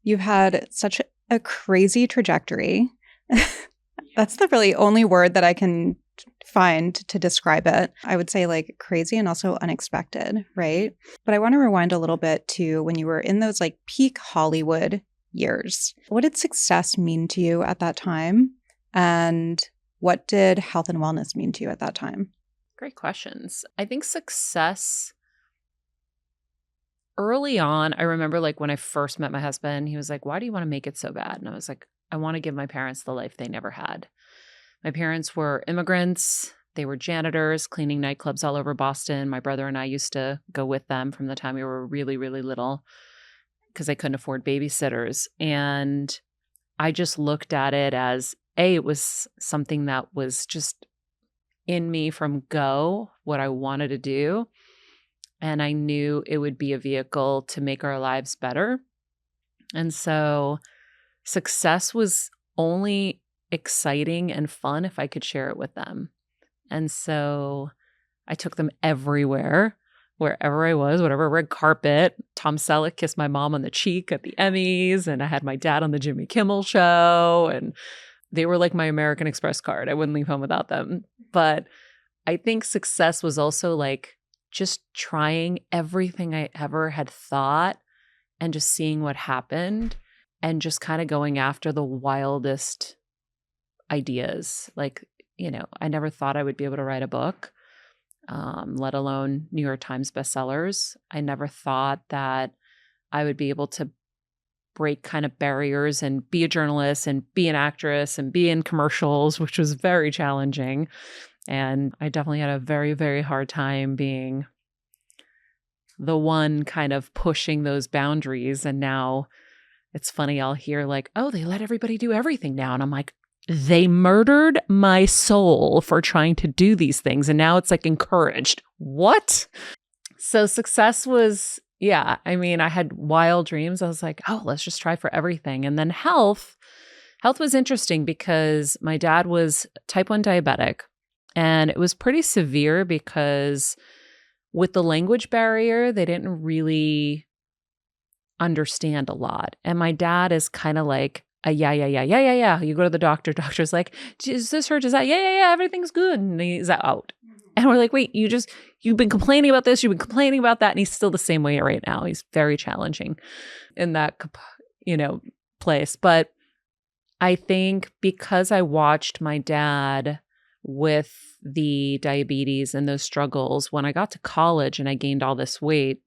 You've had such a crazy trajectory. That's the really only word that I can find to describe it. I would say like crazy and also unexpected, right? But I want to rewind a little bit to when you were in those like peak Hollywood years. What did success mean to you at that time? And what did health and wellness mean to you at that time? Great questions. I think success early on, I remember like when I first met my husband, he was like, "Why do you want to make it so bad?" And I was like, "I want to give my parents the life they never had." My parents were immigrants. They were janitors, cleaning nightclubs all over Boston. My brother and I used to go with them from the time we were really, really little because they couldn't afford babysitters. And I just looked at it as it was something that was just in me from go, what I wanted to do. And I knew it would be a vehicle to make our lives better. And so success was only exciting and fun if I could share it with them. And so I took them everywhere, wherever I was, whatever red carpet. Tom Selleck kissed my mom on the cheek at the Emmys, and I had my dad on the Jimmy Kimmel show, and they were like my American Express card. I wouldn't leave home without them. But I think success was also like just trying everything I ever had thought and just seeing what happened and just kind of going after the wildest ideas. Like, I never thought I would be able to write a book, let alone New York Times bestsellers. I never thought that I would be able to break kind of barriers and be a journalist and be an actress and be in commercials, which was very challenging. And I definitely had a very, very hard time being the one kind of pushing those boundaries. And now it's funny, I'll hear like, "Oh, they let everybody do everything now." And I'm like, they murdered my soul for trying to do these things. And now it's like encouraged. What? So success was, yeah, I mean, I had wild dreams. I was like, oh, let's just try for everything. And then health was interesting because my dad was type 1 diabetic. And it was pretty severe because with the language barrier, they didn't really understand a lot. And my dad is kind of like, yeah. You go to the doctor, doctor's like, "Is this hurt? Is that? Yeah, everything's good." And he's out. And we're like, "Wait, you've been complaining about this, you've been complaining about that." And he's still the same way right now. He's very challenging in that, place. But I think because I watched my dad with the diabetes and those struggles, when I got to college and I gained all this weight,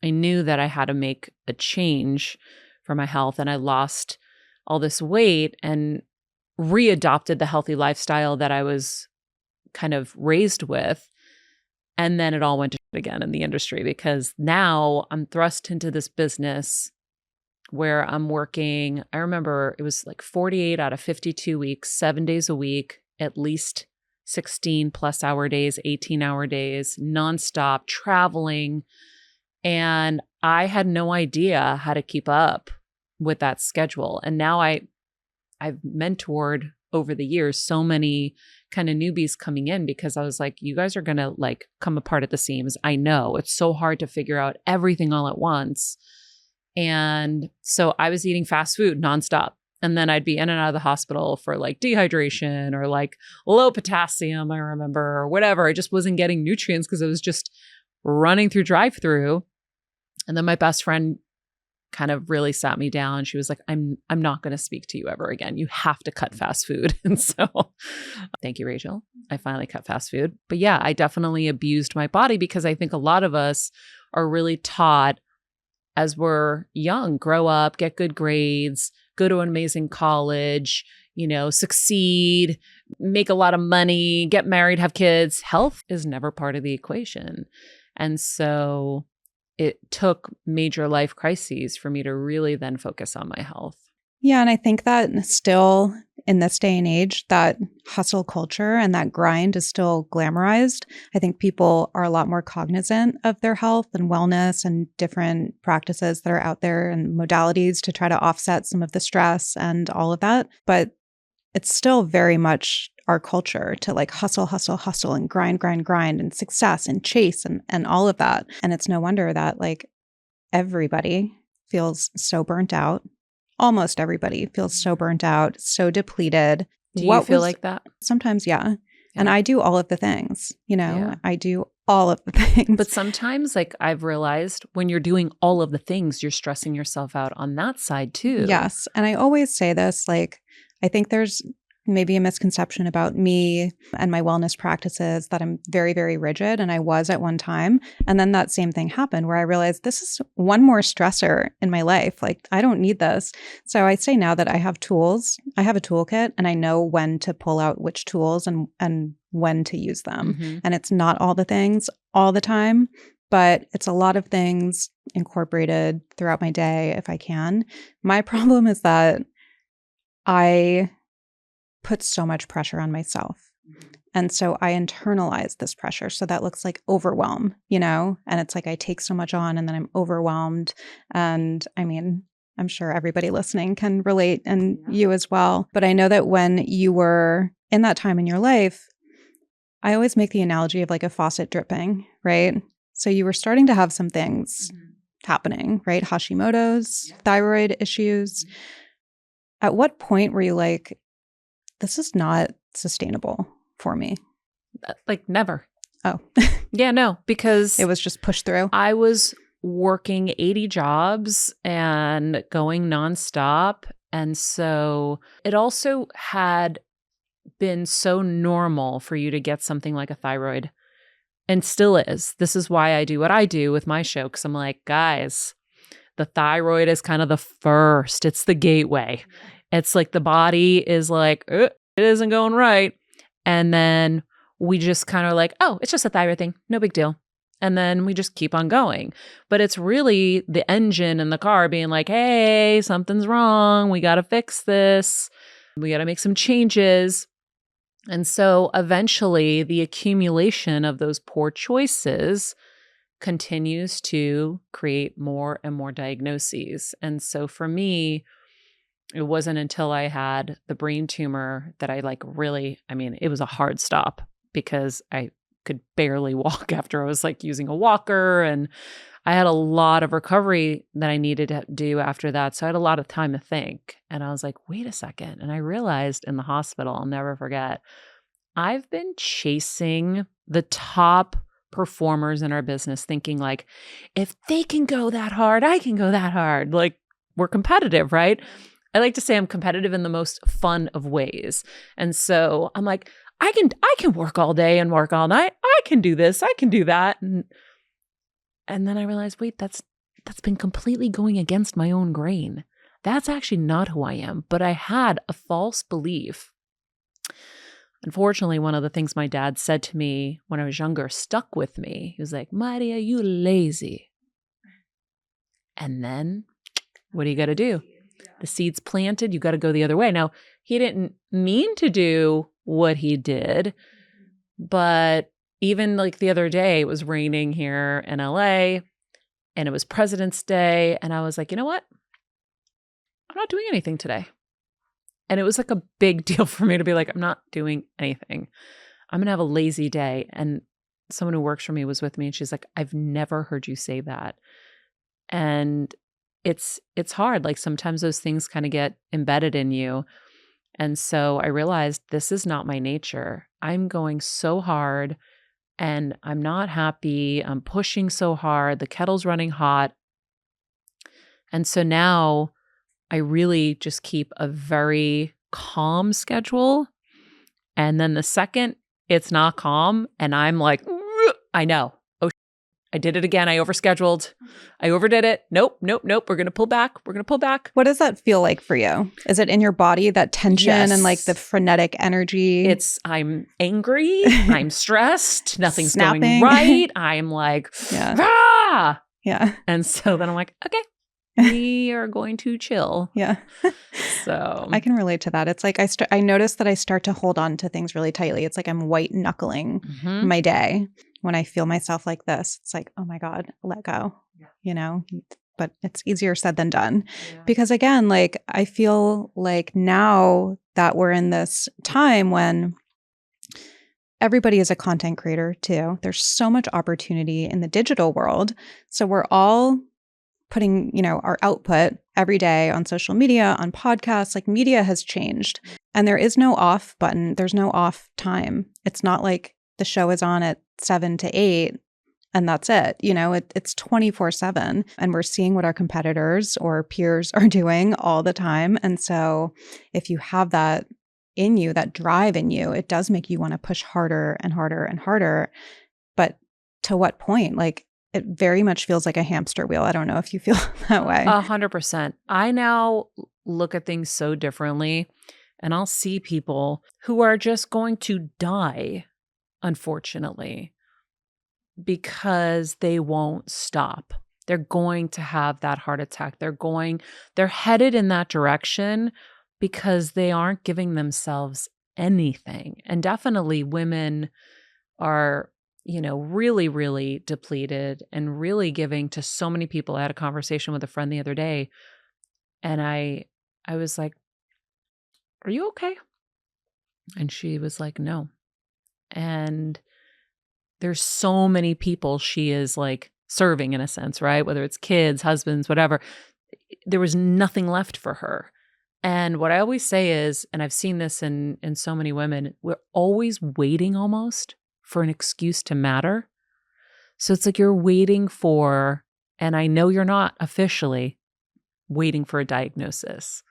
I knew that I had to make a change for my health. And I lost all this weight and readopted the healthy lifestyle that I was kind of raised with. And then it all went to shit again in the industry because now I'm thrust into this business where I'm working. I remember it was like 48 out of 52 weeks, 7 days a week, at least 16 plus hour days, 18-hour days, nonstop traveling. And I had no idea how to keep up with that schedule. And now I've mentored over the years so many kind of newbies coming in because I was like, you guys are going to like come apart at the seams. I know it's so hard to figure out everything all at once. And so I was eating fast food nonstop. And then I'd be in and out of the hospital for like dehydration or like low potassium, I remember, or whatever. I just wasn't getting nutrients because I was just running through drive-through. And then my best friend kind of really sat me down. She was like, I'm not going to speak to you ever again. You have to cut fast food. And so thank you, Rachel. I finally cut fast food. But yeah, I definitely abused my body because I think a lot of us are really taught as we're young, grow up, get good grades, go to an amazing college, succeed, make a lot of money, get married, have kids. Health is never part of the equation. And so it took major life crises for me to really then focus on my health. Yeah, and I think that still in this day and age, that hustle culture and that grind is still glamorized. I think people are a lot more cognizant of their health and wellness and different practices that are out there and modalities to try to offset some of the stress and all of that. But it's still very much our culture to like hustle and grind and success and chase and all of that. And it's no wonder that like everybody feels so burnt out. Almost everybody feels so burnt out, so depleted. Do you feel like that? Sometimes, yeah. And Yeah. I do all of the things, Yeah. I do all of the things. But sometimes, like, I've realized when you're doing all of the things, you're stressing yourself out on that side too. Yes. And I always say this, like, I think there's maybe a misconception about me and my wellness practices that I'm very, very rigid. And I was at one time. And then that same thing happened where I realized this is one more stressor in my life. Like, I don't need this. So I say now that I have tools, I have a toolkit, and I know when to pull out which tools and when to use them. Mhm. And it's not all the things all the time, but it's a lot of things incorporated throughout my day if I can. My problem is that I put so much pressure on myself. And so I internalize this pressure. So that looks like overwhelm, and it's like I take so much on and then I'm overwhelmed. And I mean, I'm sure everybody listening can relate, and you as well. But I know that when you were in that time in your life, I always make the analogy of like a faucet dripping, right? So you were starting to have some things happening, right? Hashimoto's, thyroid issues. At what point were you like, this is not sustainable for me? Like, never. Oh, Yeah, no, because it was just pushed through. I was working 80 jobs and going nonstop. And so it also had been so normal for you to get something like a thyroid, and still is. This is why I do what I do with my show, because I'm like, guys, the thyroid is kind of the first, it's the gateway. It's like the body is like, it isn't going right. And then we just kind of like, oh, it's just a thyroid thing. No big deal. And then we just keep on going. But it's really the engine in the car being like, hey, something's wrong. We got to fix this. We got to make some changes. And so eventually the accumulation of those poor choices continues to create more and more diagnoses. And so for me, it wasn't until I had the brain tumor that I it was a hard stop because I could barely walk after I was like using a walker, and I had a lot of recovery that I needed to do after that. So I had a lot of time to think, and I was like, wait a second. And I realized in the hospital, I'll never forget, I've been chasing the top performers in our business thinking like, if they can go that hard, I can go that hard. Like, we're competitive, right? I like to say I'm competitive in the most fun of ways. And so I'm like, I can work all day and work all night. I can do this. I can do that. And then I realized, wait, that's been completely going against my own grain. That's actually not who I am. But I had a false belief. Unfortunately, one of the things my dad said to me when I was younger stuck with me. He was like, Maria, you lazy. And then what do you got to do? The seed's planted, you got to go the other way. Now, he didn't mean to do what he did, but even like the other day, it was raining here in LA and it was President's Day. And I was like, you know what? I'm not doing anything today. And it was like a big deal for me to be like, I'm not doing anything. I'm going to have a lazy day. And someone who works for me was with me and she's like, I've never heard you say that. And it's hard. Like sometimes those things kind of get embedded in you. And so I realized this is not my nature. I'm going so hard and I'm not happy. I'm pushing so hard. The kettle's running hot. And so now I really just keep a very calm schedule. And then the second it's not calm and I'm like, I know. I did it again. I overscheduled. I overdid it. Nope. We're going to pull back. What does that feel like for you? Is it in your body, that tension Yes. and like the frenetic energy? I'm angry. I'm stressed. Nothing's Snapping. going right. I'm like, Yeah. ah! Yeah. And so then I'm like, okay, we are going to chill. Yeah. So I can relate to that. It's like I notice that I start to hold on to things really tightly. It's like I'm white knuckling my day. When I feel myself like this, it's like, oh my God, let go, but it's easier said than done. Yeah. Because again, like I feel like now that we're in this time when everybody is a content creator too, there's so much opportunity in the digital world. So we're all putting, our output every day on social media, on podcasts, like media has changed. And there is no off button. There's no off time. It's not like the show is on at 7 to 8 and that's it. It's 24/7. And we're seeing what our competitors or peers are doing all the time. And so if you have that in you, that drive in you, it does make you want to push harder and harder and harder. But to what point? Like, it very much feels like a hamster wheel. I don't know if you feel that way. 100%. I now look at things so differently, and I'll see people who are just going to die, unfortunately, because they won't stop. They're going to have that heart attack. They're headed in that direction because they aren't giving themselves anything. And definitely women are, really, really depleted and really giving to so many people. I had a conversation with a friend the other day, and I was like, "Are you okay?" And she was like, "No." And there's so many people she is like serving in a sense, right? Whether it's kids, husbands, whatever. There was nothing left for her. And what I always say is, and I've seen this in so many women, we're always waiting almost for an excuse to matter. So it's like you're waiting for, and I know you're not officially waiting for a diagnosis,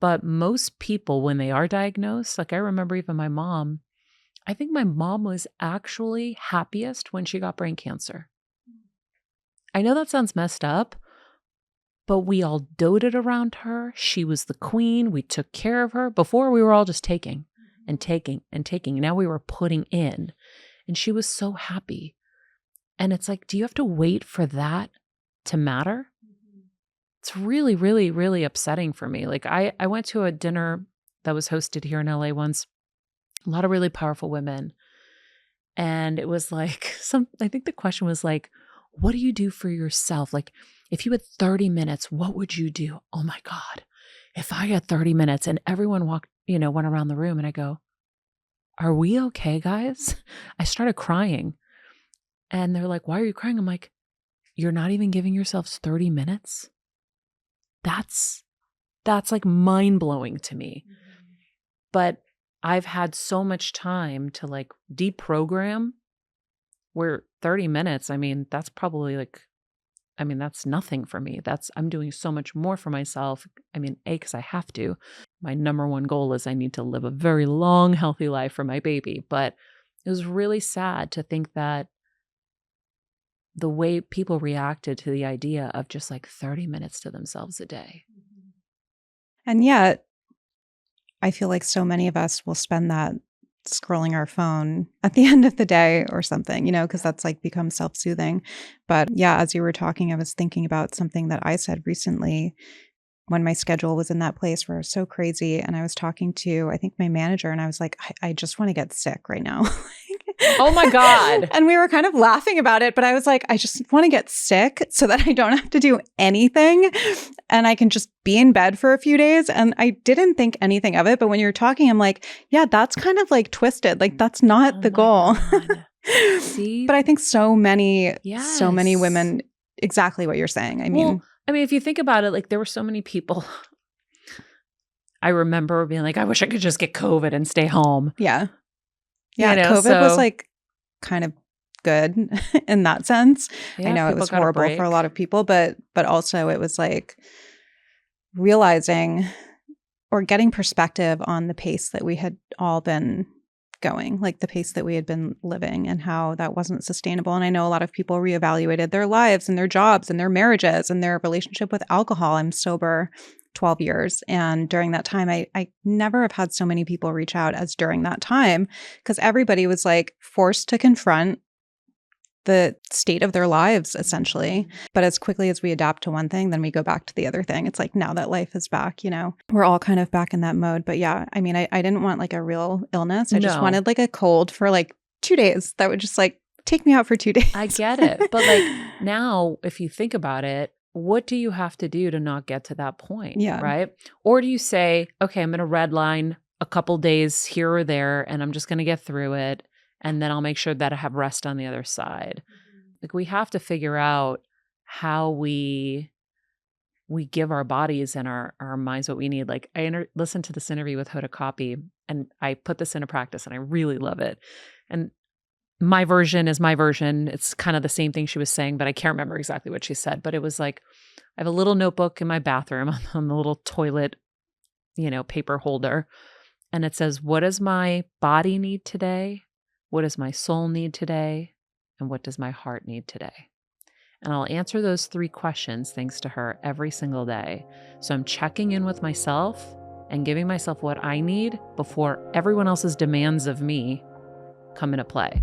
but most people, when they are diagnosed, like I remember even my mom, I think my mom was actually happiest when she got brain cancer. I know that sounds messed up, but we all doted around her. She was the queen. We took care of her. Before, we were all just taking and taking and taking. Now we were putting in. And she was so happy. And it's like, do you have to wait for that to matter? It's really, really, really upsetting for me. Like I went to a dinner that was hosted here in LA once. A lot of really powerful women. And it was like, I think the question was like, what do you do for yourself? Like, if you had 30 minutes, what would you do? Oh my God. If I had 30 minutes and everyone went around the room, and I go, are we okay, guys? I started crying. And they're like, why are you crying? I'm like, you're not even giving yourselves 30 minutes? That's like mind-blowing to me. But I've had so much time to like deprogram, where 30 minutes, that's probably like, that's nothing for me. I'm doing so much more for myself. Because I have to. My number one goal is I need to live a very long, healthy life for my baby. But it was really sad to think that the way people reacted to the idea of just like 30 minutes to themselves a day. And yet, I feel like so many of us will spend that scrolling our phone at the end of the day or something, because that's like become self-soothing. But yeah, as you were talking, I was thinking about something that I said recently when my schedule was in that place where it was so crazy. And I was talking to, I think, my manager, and I was like, I just want to get sick right now. Oh my God. And we were kind of laughing about it, but I was like, I just want to get sick so that I don't have to do anything and I can just be in bed for a few days. And I didn't think anything of it. But when you're talking, I'm like, yeah, that's kind of like twisted. Like, that's not the goal. See? But I think so many Yes. women, exactly what you're saying. If you think about it, like there were so many people. I remember being like, I wish I could just get COVID and stay home. Yeah. Yeah. COVID was like kind of good in that sense. Yeah, I know it was horrible for a lot of people, but also it was like realizing or getting perspective on the pace that we had all been going, like the pace that we had been living, and how that wasn't sustainable. And I know a lot of people reevaluated their lives and their jobs and their marriages and their relationship with alcohol. I'm sober 12 years. And during that time, I never have had so many people reach out as during that time, because everybody was like forced to confront the state of their lives, essentially. But as quickly as we adapt to one thing, then we go back to the other thing. It's like, now that life is back, we're all kind of back in that mode. But yeah, I didn't want like a real illness. I just wanted like a cold for like 2 days that would just like take me out for 2 days. I get it. But like now, if you think about it, what do you have to do to not get to that point? Yeah. Right? Or do you say, okay, I'm going to redline a couple days here or there, and I'm just going to get through it. And then I'll make sure that I have rest on the other side. Like we have to figure out how we we give our bodies and our minds what we need. Like I listened to this interview with Hoda Kotb, and I put this into practice and I really love it. And my version is my version. It's kind of the same thing she was saying, but I can't remember exactly what she said. But it was like, I have a little notebook in my bathroom on the little toilet, paper holder. And it says, what does my body need today? What does my soul need today? And what does my heart need today? And I'll answer those 3 questions, thanks to her, every single day. So I'm checking in with myself and giving myself what I need before everyone else's demands of me come into play.